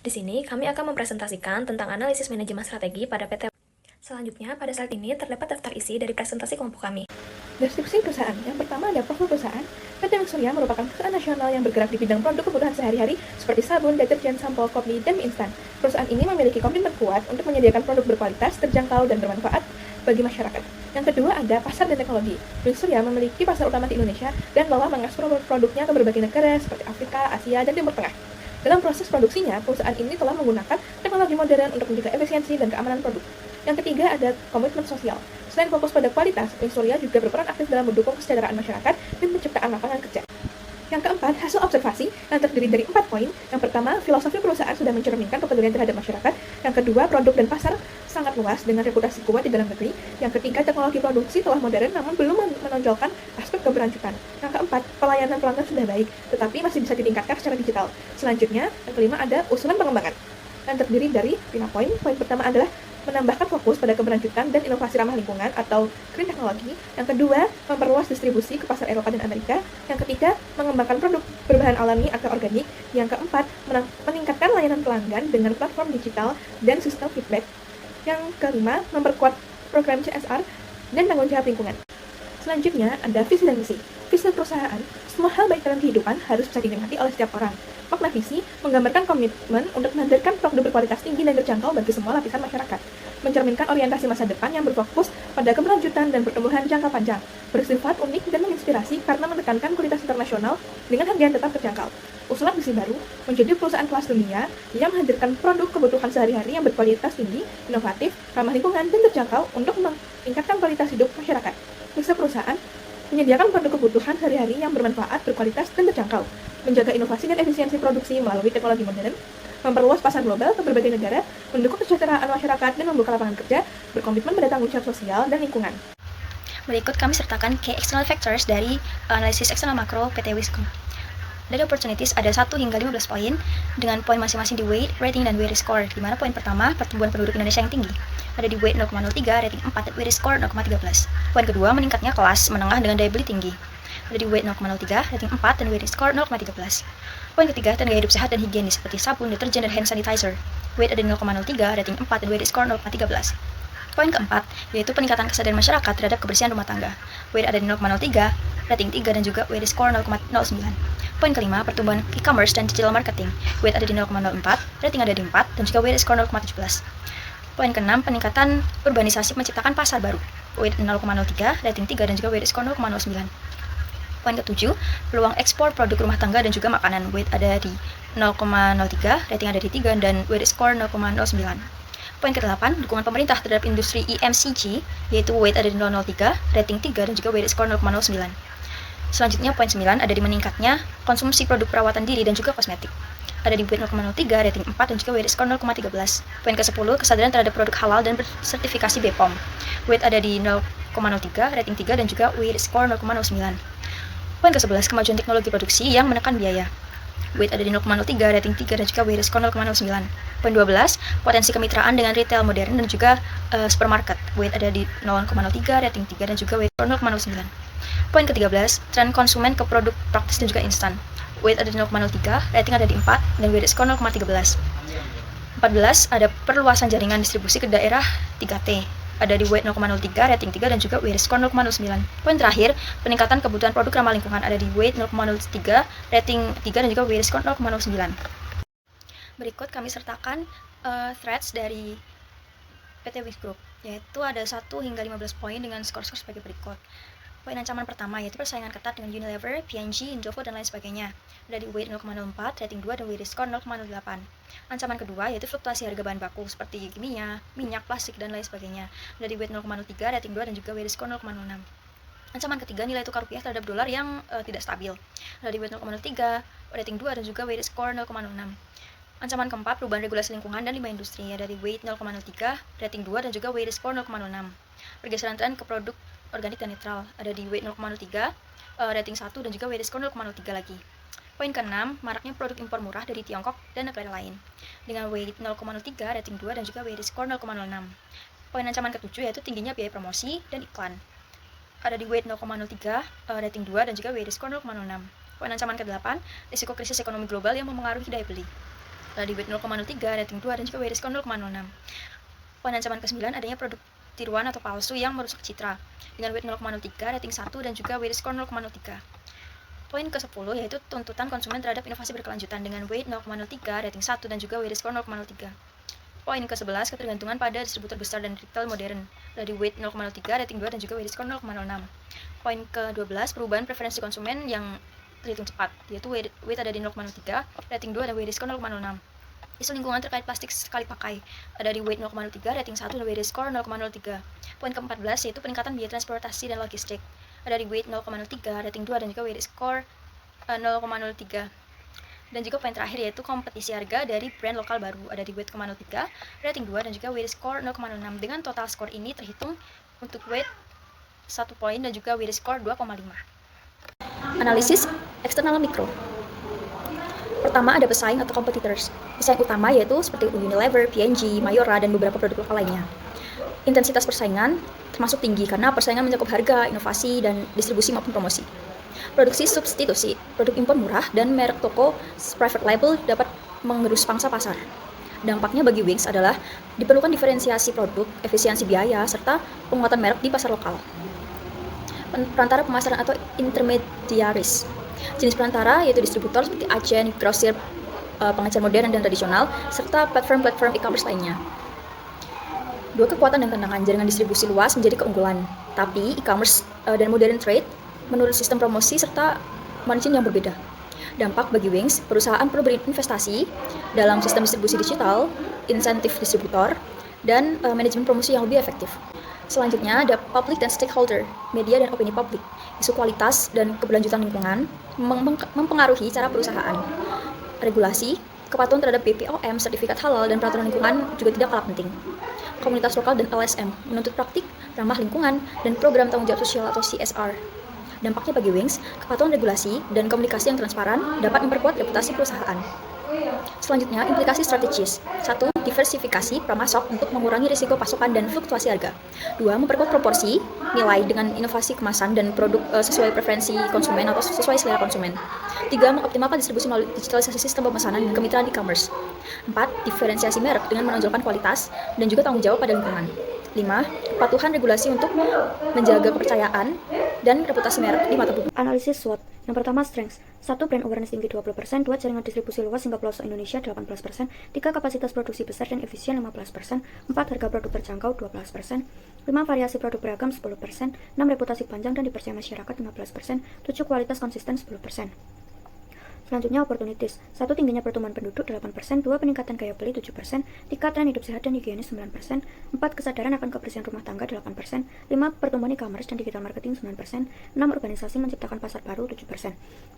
Di sini, kami akan mempresentasikan tentang analisis manajemen strategi pada PT. Selanjutnya, pada slide ini terdapat daftar isi dari presentasi kelompok kami. Deskripsi perusahaan. Yang pertama ada profil perusahaan. PT Wings Surya merupakan perusahaan nasional yang bergerak di bidang produk kebutuhan sehari-hari seperti sabun, deterjen, sampo, kopi, dan mie instan. Perusahaan ini memiliki komitmen kuat untuk menyediakan produk berkualitas, terjangkau, dan bermanfaat bagi masyarakat. Yang kedua ada pasar dan teknologi. Wings Surya memiliki pasar utama di Indonesia dan telah mengekspor produknya ke berbagai negara seperti Afrika, Asia, dan Timur Tengah. Dalam proses produksinya, perusahaan ini telah menggunakan teknologi modern untuk menjaga efisiensi dan keamanan produk. Yang ketiga ada komitmen sosial. Selain fokus pada kualitas, Wings Surya juga berperan aktif dalam mendukung kesejahteraan masyarakat dan penciptaan lapangan kerja. Yang keempat, hasil observasi yang terdiri dari 4 poin. Yang pertama, filosofi perusahaan sudah mencerminkan kepedulian terhadap masyarakat. Yang kedua, produk dan pasar sangat luas dengan reputasi kuat di dalam negeri. Yang ketiga, teknologi produksi telah modern namun belum menonjolkan aspek keberlanjutan. Yang keempat, pelayanan pelanggan sudah baik, tetapi masih bisa ditingkatkan secara digital. Selanjutnya, yang kelima ada usulan pengembangan yang terdiri dari 5 poin. Poin pertama adalah menambahkan fokus pada keberlanjutan dan inovasi ramah lingkungan atau green teknologi. Yang kedua, memperluas distribusi ke pasar Eropa dan Amerika. Yang ketiga, mengembangkan produk berbahan alami atau organik. Yang keempat, meningkatkan layanan pelanggan dengan platform digital dan sistem feedback. Yang kelima, memperkuat program CSR dan tanggung jawab lingkungan. Selanjutnya, ada visi dan misi. Visi perusahaan, semua hal baik dalam kehidupan harus bisa dinikmati oleh setiap orang. Makna visi menggambarkan komitmen untuk menghadirkan produk berkualitas tinggi dan terjangkau bagi semua lapisan masyarakat. Mencerminkan orientasi masa depan yang berfokus pada keberlanjutan dan pertumbuhan jangka panjang. Bersifat unik dan menginspirasi karena menekankan kualitas internasional dengan harga yang tetap terjangkau. Usulan visi baru menjadi perusahaan kelas dunia yang menghadirkan produk kebutuhan sehari-hari yang berkualitas tinggi, inovatif, ramah lingkungan, dan terjangkau untuk meningkatkan kualitas hidup masyarakat. Visi perusahaan menyediakan produk kebutuhan sehari-hari yang bermanfaat, berkualitas, dan terjangkau, menjaga inovasi dan efisiensi produksi melalui teknologi modern, memperluas pasar global ke berbagai negara, mendukung kesejahteraan masyarakat, dan membuka lapangan kerja, berkomitmen pada tanggung jawab sosial dan lingkungan. Berikut kami sertakan key external factors dari analisis eksternal makro PT Wings Group. Dari opportunities ada 1 hingga 15 poin dengan poin masing-masing di weight, rating, dan weight score, di mana poin pertama pertumbuhan penduduk Indonesia yang tinggi. Ada di weight 0,03, rating 4, dan weight score 0,13. Poin kedua meningkatnya kelas menengah dengan daya beli tinggi. Ada di weight 0,03, rating 4, dan weight score 0,13. Poin ketiga tenaga hidup sehat dan higienis seperti sabun, deterjen, dan hand sanitizer. Weight ada di 0,03, rating 4, dan weight score 0,13. Poin keempat, yaitu peningkatan kesadaran masyarakat terhadap kebersihan rumah tangga. Weight ada di 0,03, rating 3, dan juga weight score 0,09. Poin kelima, pertumbuhan e-commerce dan digital marketing. Weight ada di 0,04, rating ada di 4, dan juga weight score 0,17. Poin keenam, peningkatan urbanisasi menciptakan pasar baru. Weight 0,03, rating 3, dan juga weight score 0,09. Poin ketujuh, peluang ekspor produk rumah tangga dan juga makanan. Weight ada di 0,03, rating ada di 3, dan weight score 0,09. Poin ke-8, dukungan pemerintah terhadap industri EMCG, yaitu weight ada di 0,03, rating 3, dan juga weight score 0,09. Selanjutnya, poin 9 ada di meningkatnya konsumsi produk perawatan diri dan juga kosmetik. Ada di weight 0,03, rating 4, dan juga weight score 0,13. Poin ke-10, kesadaran terhadap produk halal dan bersertifikasi BPOM. Weight ada di 0,03, rating 3, dan juga weight score 0,09. Poin ke-11, kemajuan teknologi produksi yang menekan biaya. Weight ada di 0,03, rating 3, dan juga weight score 0,09. Poin 12, potensi kemitraan dengan retail modern dan juga supermarket. Weight ada di 0,03, rating 3, dan juga weight score 0,09. Poin ke-13, tren konsumen ke produk praktis dan juga instan. Weight ada di 0,03, rating ada di 4, dan weight score 0,13. 14, ada perluasan jaringan distribusi ke daerah 3T. Ada di weight 0,03, rating 3, dan juga weight score 0,09. Poin terakhir, peningkatan kebutuhan produk ramah lingkungan. Ada di weight 0,03, rating 3, dan juga weight score 0,09. Berikut kami sertakan threads dari PT Wings Group, yaitu ada 1 hingga 15 poin dengan skor-skor sebagai berikut. Poin ancaman pertama yaitu persaingan ketat dengan Unilever, P&G, Indofood, dan lain sebagainya. Ada di weight 0,04, rating 2, dan weight score 0,08. Ancaman kedua yaitu fluktuasi harga bahan baku seperti kimia, minyak, plastik, dan lain sebagainya. Ada di weight 0,03, rating 2, dan juga weight score 0,06. Ancaman ketiga, nilai tukar rupiah terhadap dolar yang tidak stabil. Ada di weight 0,03, rating 2, dan juga weight score 0,06. Ancaman keempat, perubahan regulasi lingkungan dan limbah industri. Ada di weight 0,03, rating 2, dan juga weight score 0,06. Pergeseran tren ke produk organik dan netral. Ada di weight 0,03, rating 1, dan juga weight score 0,03 lagi. Poin ke-6, maraknya produk impor murah dari Tiongkok dan negara lain. Dengan weight 0,03, rating 2, dan juga weight score 0,06. Poin ancaman ke-7 yaitu tingginya biaya promosi dan iklan. Ada di weight 0,03, rating 2, dan juga weight score 0,06. Poin ancaman ke-8, risiko krisis ekonomi global yang memengaruhi daya beli. ada di weight 0,03, rating 2, dan juga weight score 0,06. Poin ancaman ke-9 adanya produk tiruan atau palsu yang merusak citra dengan weight 0,03, rating 1, dan juga weight score 0,03. Poin ke-10 yaitu tuntutan konsumen terhadap inovasi berkelanjutan dengan weight 0,03, rating 1, dan juga weight score 0,03. Poin ke-11 ketergantungan pada distributor besar dan retail modern dari weight 0,03, rating 2, dan juga weight score 0,06. Poin ke-12 perubahan preferensi konsumen yang terhitung cepat, yaitu weight ada di 0,03, rating 2, dan weight score 0,06. Isu lingkungan terkait plastik sekali pakai ada di weight 0,03, rating 1, dan weight score 0,03. Poin ke-14 yaitu peningkatan biaya transportasi dan logistik ada di weight 0,03, rating 2, dan juga weight score 0,03. Dan juga poin terakhir yaitu kompetisi harga dari brand lokal baru ada di weight 0,03, rating 2, dan juga weight score 0,06. Dengan total skor ini terhitung untuk weight 1 poin dan juga weight score 2,5. Analisis eksternal mikro. Pertama ada pesaing atau competitors. Pesaing utama yaitu seperti Unilever, P&G, Mayora, dan beberapa produk lokal lainnya. Intensitas persaingan termasuk tinggi karena persaingan mencakup harga, inovasi, dan distribusi maupun promosi. Produksi substitusi, produk impor murah, dan merek toko private label dapat mengerus pangsa pasar. Dampaknya bagi Wings adalah diperlukan diferensiasi produk, efisiensi biaya, serta penguatan merek di pasar lokal. Perantara pemasaran atau intermediaries. Jenis perantara yaitu distributor seperti agen, grosir, pengecer modern dan tradisional, serta platform-platform e-commerce lainnya. Dua kekuatan dan tantangan, jaringan distribusi luas menjadi keunggulan, tapi e-commerce dan modern trade menurut sistem promosi serta margin yang berbeda. Dampak bagi Wings, perusahaan perlu berinvestasi dalam sistem distribusi digital, insentif distributor, dan manajemen promosi yang lebih efektif. Selanjutnya ada public dan stakeholder, media dan opini publik. Isu kualitas dan keberlanjutan lingkungan mempengaruhi cara perusahaan. Regulasi, kepatuhan terhadap BPOM, sertifikat halal, dan peraturan lingkungan juga tidak kalah penting. Komunitas lokal dan LSM menuntut praktik ramah lingkungan dan program tanggung jawab sosial atau CSR. Dampaknya bagi Wings, kepatuhan regulasi dan komunikasi yang transparan dapat memperkuat reputasi perusahaan. Selanjutnya, implikasi strategis. 1. Diversifikasi pramasok untuk mengurangi risiko pasokan dan fluktuasi harga. 2. Memperkuat proporsi nilai dengan inovasi kemasan dan produk sesuai preferensi konsumen atau sesuai selera konsumen. 3. Mengoptimalkan distribusi melalui digitalisasi sistem pemesanan dan kemitraan e-commerce. 4. Diferensiasi merek dengan menonjolkan kualitas dan juga tanggung jawab pada lingkungan. 5. Kepatuhan regulasi untuk menjaga kepercayaan dan reputasi merek di mata publik. Analisis SWOT. Yang pertama, strengths. 1. Brand awareness tinggi 20%, 2. Jaringan distribusi luas hingga pelosok Indonesia 18%, 3. Kapasitas produksi besar dan efisien 15%, 4. Harga produk terjangkau 12%, 5. Variasi produk beragam 10%, 6. Reputasi panjang dan dipercaya masyarakat 15%, 7. Kualitas konsisten 10%. Selanjutnya, opportunities. 1. Tingginya pertumbuhan penduduk 8%, 2. Peningkatan gaya beli 7%, 3. Tren hidup sehat dan higienis 9%, 4. Kesadaran akan kebersihan rumah tangga 8%, 5. Pertumbuhan e-commerce dan digital marketing 9%, 6. Urbanisasi menciptakan pasar baru 7%,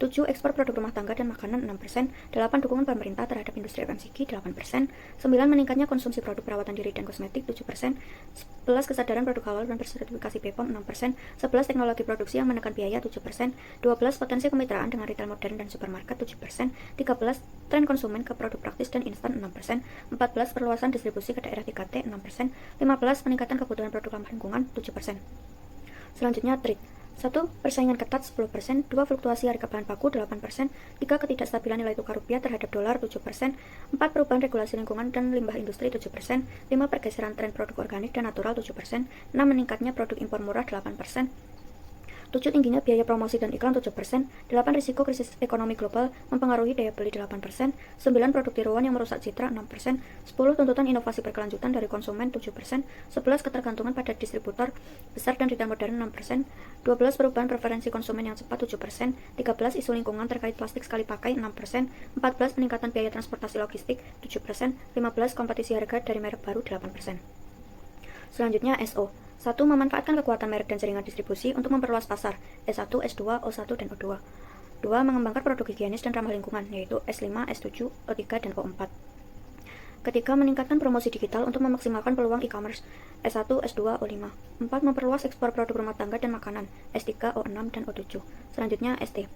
7. Ekspor produk rumah tangga dan makanan 6%, 8. Dukungan pemerintah terhadap industri FMCG 8%, 9. Meningkatnya konsumsi produk perawatan diri dan kosmetik 7%, 11. Kesadaran produk halal dan bersertifikasi BPOM 6%, 11. Teknologi produksi yang menekan biaya 7%, 12. Potensi kemitraan dengan retail modern dan supermarket 7%, 13. Tren konsumen ke produk praktis dan instan 6%, 14. Perluasan distribusi ke daerah 3T 6%, 15. Peningkatan kebutuhan produk ramah lingkungan 7%. Selanjutnya, trade. 1. Persaingan ketat 10%, 2. Fluktuasi harga bahan baku 8%, 3. Ketidakstabilan nilai tukar rupiah terhadap dolar 7%, 4. Perubahan regulasi lingkungan dan limbah industri 7%, 5. Pergeseran tren produk organik dan natural 7%, 6. Meningkatnya produk impor murah 8%, 7. Tingginya biaya promosi dan iklan 7%, 8. Risiko krisis ekonomi global mempengaruhi daya beli 8%, 9. Produk tiruan yang merusak citra 6%, 10. Tuntutan inovasi berkelanjutan dari konsumen 7%, 11. Ketergantungan pada distributor besar dan retail modern 6%, 12. Perubahan preferensi konsumen yang cepat 7%, 13. Isu lingkungan terkait plastik sekali pakai 6%, 14. Peningkatan biaya transportasi logistik 7%, 15. Kompetisi harga dari merek baru 8%. Selanjutnya, SO. 1. Memanfaatkan kekuatan merek dan jaringan distribusi untuk memperluas pasar, S1, S2, O1, dan O2. 2. Mengembangkan produk higienis dan ramah lingkungan, yaitu S5, S7, O3, dan O4. Ketiga, meningkatkan promosi digital untuk memaksimalkan peluang e-commerce, S1, S2, O5. 4. Memperluas ekspor produk rumah tangga dan makanan, S3, O6, dan O7. Selanjutnya, ST.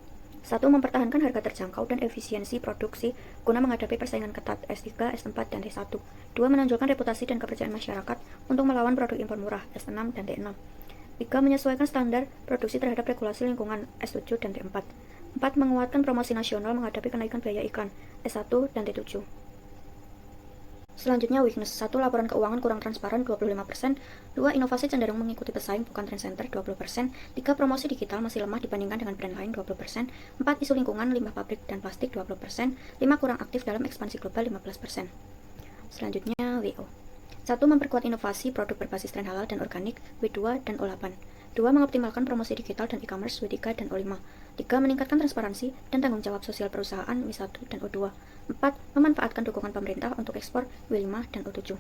1. Mempertahankan harga terjangkau dan efisiensi produksi guna menghadapi persaingan ketat, S3, S4, dan T1. 2. Menonjolkan reputasi dan kepercayaan masyarakat untuk melawan produk impor murah, S6 dan T6. 3. Menyesuaikan standar produksi terhadap regulasi lingkungan, S7 dan T4. 4. Menguatkan promosi nasional menghadapi kenaikan biaya iklan, S1 dan T7. Selanjutnya weakness. 1. Laporan keuangan kurang transparan 25%. 2. Inovasi cenderung mengikuti pesaing bukan trend center 20%. 3. Promosi digital masih lemah dibandingkan dengan brand lain 20%. 4. Isu lingkungan, limbah pabrik dan plastik 20%. 5. Kurang aktif dalam ekspansi global 15%. Selanjutnya WO. 1. Memperkuat inovasi produk berbasis tren halal dan organik W2 dan O8. 2. Mengoptimalkan promosi digital dan e-commerce W3 dan O5. 3. Meningkatkan transparansi dan tanggung jawab sosial perusahaan W1 dan O2. 4. Memanfaatkan dukungan pemerintah untuk ekspor W5 dan O7.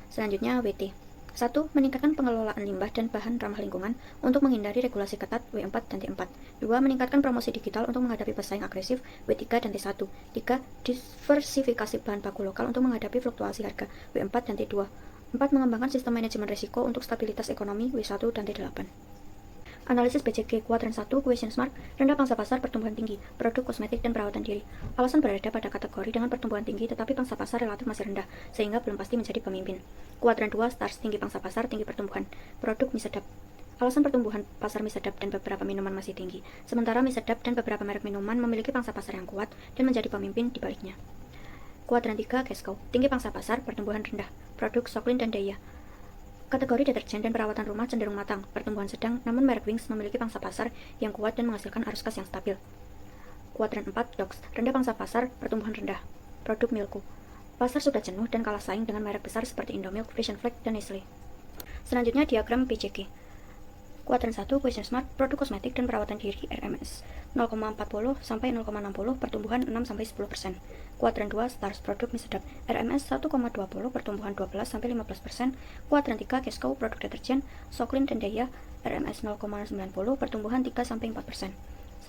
Selanjutnya WT. 1. Meningkatkan pengelolaan limbah dan bahan ramah lingkungan untuk menghindari regulasi ketat W4 dan T4. 2. Meningkatkan promosi digital untuk menghadapi pesaing agresif W3 dan T1. 3. Diversifikasi bahan baku lokal untuk menghadapi fluktuasi harga W4 dan T2. 4. Mengembangkan sistem manajemen risiko untuk stabilitas ekonomi W1 dan T8. Analisis BCG kuadran 1, question mark, rendah pangsa pasar, pertumbuhan tinggi, produk kosmetik dan perawatan diri. Alasan berada pada kategori dengan pertumbuhan tinggi tetapi pangsa pasar relatif masih rendah, sehingga belum pasti menjadi pemimpin. Kuadran 2, stars, tinggi pangsa pasar, tinggi pertumbuhan, produk mie sedap. Alasan pertumbuhan pasar mie sedap dan beberapa minuman masih tinggi, sementara mie sedap dan beberapa merek minuman memiliki pangsa pasar yang kuat dan menjadi pemimpin di baliknya. Kuadran 3, cash cow, tinggi pangsa pasar, pertumbuhan rendah, produk Soklin dan Daya. Kategori deterjen dan perawatan rumah cenderung matang, pertumbuhan sedang, namun merek Wings memiliki pangsa pasar yang kuat dan menghasilkan arus kas yang stabil. Kuadran 4, Dogs, rendah pangsa pasar, pertumbuhan rendah, produk Milku. Pasar sudah jenuh dan kalah saing dengan merek besar seperti Indomilk, Vision Flag, dan Nestle. Selanjutnya diagram PCG. Kuadran 1, question mark, produk kosmetik dan perawatan diri RMS 0,40 sampai 0,60, pertumbuhan 6 sampai 10%. Kuadran 2, stars, produk mie sedap RMS 1,20, pertumbuhan 12 sampai 15%. Kuadran 3, Kesko, produk deterjen Soklin dan Daya RMS 0,90, pertumbuhan 3 sampai 4%.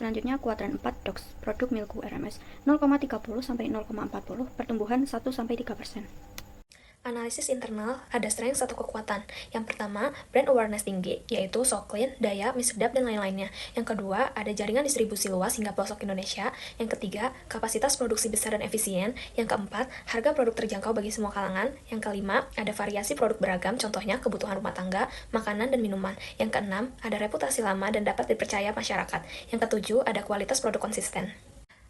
Selanjutnya kuadran 4, Dogs, produk Milku RMS 0,30 sampai 0,40, pertumbuhan 1 sampai 3%. Analisis internal ada strength satu kekuatan. Yang pertama, brand awareness tinggi, yaitu Soklin, Daya, mie sedap, dan lain-lainnya. Yang kedua, ada jaringan distribusi luas hingga pelosok Indonesia. Yang ketiga, kapasitas produksi besar dan efisien. Yang keempat, harga produk terjangkau bagi semua kalangan. Yang kelima, ada variasi produk beragam, contohnya kebutuhan rumah tangga, makanan, dan minuman. Yang keenam, ada reputasi lama dan dapat dipercaya masyarakat. Yang ketujuh, ada kualitas produk konsisten.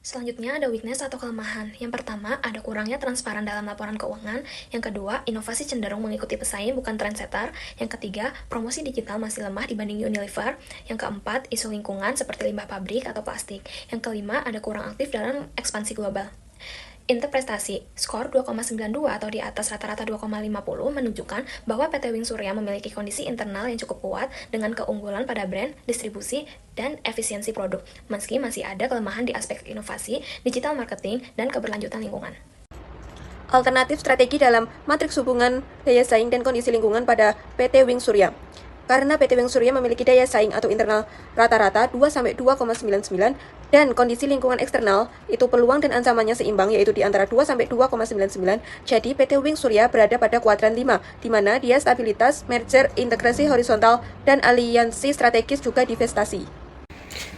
Selanjutnya ada weakness atau kelemahan. Yang pertama, ada kurangnya transparan dalam laporan keuangan. Yang kedua, inovasi cenderung mengikuti pesaing bukan trendsetter. Yang ketiga, promosi digital masih lemah dibanding Unilever. Yang keempat, isu lingkungan seperti limbah pabrik atau plastik. Yang kelima, ada kurang aktif dalam ekspansi global. Interprestasi, skor 2,92 atau di atas rata-rata 2,50 menunjukkan bahwa PT Wings Surya memiliki kondisi internal yang cukup kuat dengan keunggulan pada brand, distribusi, dan efisiensi produk, meski masih ada kelemahan di aspek inovasi, digital marketing, dan keberlanjutan lingkungan. Alternatif strategi dalam matriks hubungan daya saing dan kondisi lingkungan pada PT Wings Surya. Karena PT Wings Surya memiliki daya saing atau internal rata-rata 2-2,99 dan kondisi lingkungan eksternal itu peluang dan ancamannya seimbang yaitu di antara 2-2,99, jadi PT Wings Surya berada pada kuadran 5, di mana dia stabilitas, merger, integrasi horizontal, dan aliansi strategis juga divestasi.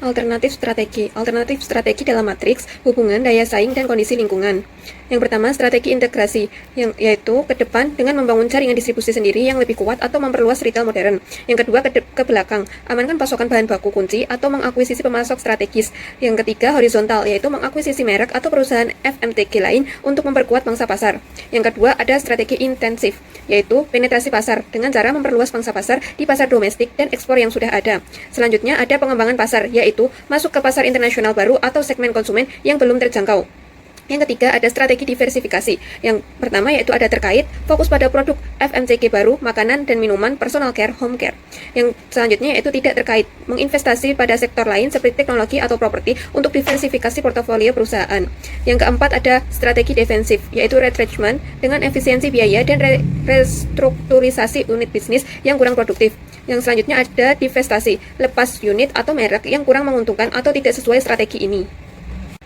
Alternatif strategi dalam matriks hubungan daya saing dan kondisi lingkungan. Yang pertama, strategi integrasi, yaitu ke depan dengan membangun jaringan distribusi sendiri yang lebih kuat atau memperluas retail modern. Yang kedua, ke belakang, amankan pasokan bahan baku kunci atau mengakuisisi pemasok strategis. Yang ketiga, horizontal, yaitu mengakuisisi merek atau perusahaan FMCG lain untuk memperkuat pangsa pasar. Yang kedua, ada strategi intensif, yaitu penetrasi pasar dengan cara memperluas pangsa pasar di pasar domestik dan ekspor yang sudah ada. Selanjutnya, ada pengembangan pasar, yaitu masuk ke pasar internasional baru atau segmen konsumen yang belum terjangkau. Yang ketiga, ada strategi diversifikasi. Yang pertama yaitu ada terkait, fokus pada produk FMCG baru, makanan dan minuman, personal care, home care. Yang selanjutnya yaitu tidak terkait, menginvestasi pada sektor lain seperti teknologi atau properti untuk diversifikasi portofolio perusahaan. Yang keempat, ada strategi defensif, yaitu retrenchment dengan efisiensi biaya dan restrukturisasi unit bisnis yang kurang produktif. Yang selanjutnya ada divestasi, lepas unit atau merek yang kurang menguntungkan atau tidak sesuai strategi ini.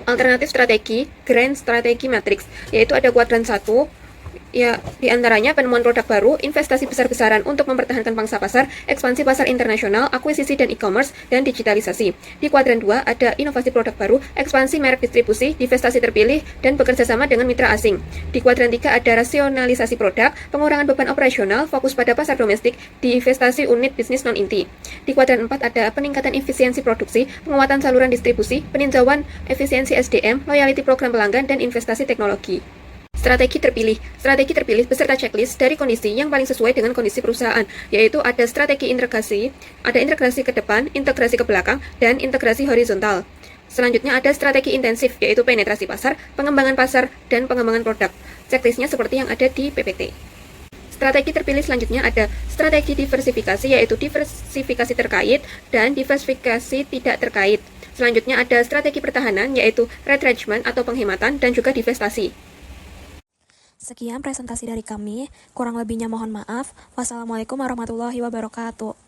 Alternatif strategi, grand strategi matrix, yaitu ada kuadran 1, ya diantaranya penemuan produk baru, investasi besar-besaran untuk mempertahankan pangsa pasar, ekspansi pasar internasional, akuisisi dan e-commerce, dan digitalisasi. Di kuadran 2 ada inovasi produk baru, ekspansi merek distribusi, divestasi terpilih, dan bekerjasama dengan mitra asing. Di kuadran 3 ada rasionalisasi produk, pengurangan beban operasional, fokus pada pasar domestik, divestasi unit bisnis non-inti. Di kuadran 4 ada peningkatan efisiensi produksi, penguatan saluran distribusi, peninjauan efisiensi SDM, loyalty program pelanggan, dan investasi teknologi. Strategi terpilih. Strategi terpilih beserta checklist dari kondisi yang paling sesuai dengan kondisi perusahaan, yaitu ada strategi integrasi, ada integrasi ke depan, integrasi ke belakang, dan integrasi horizontal. Selanjutnya ada strategi intensif, yaitu penetrasi pasar, pengembangan pasar, dan pengembangan produk. Checklistnya seperti yang ada di PPT. Strategi terpilih selanjutnya ada strategi diversifikasi, yaitu diversifikasi terkait dan diversifikasi tidak terkait. Selanjutnya ada strategi pertahanan, yaitu retrenchment atau penghematan, dan juga divestasi. Sekian presentasi dari kami, kurang lebihnya mohon maaf. Wassalamualaikum warahmatullahi wabarakatuh.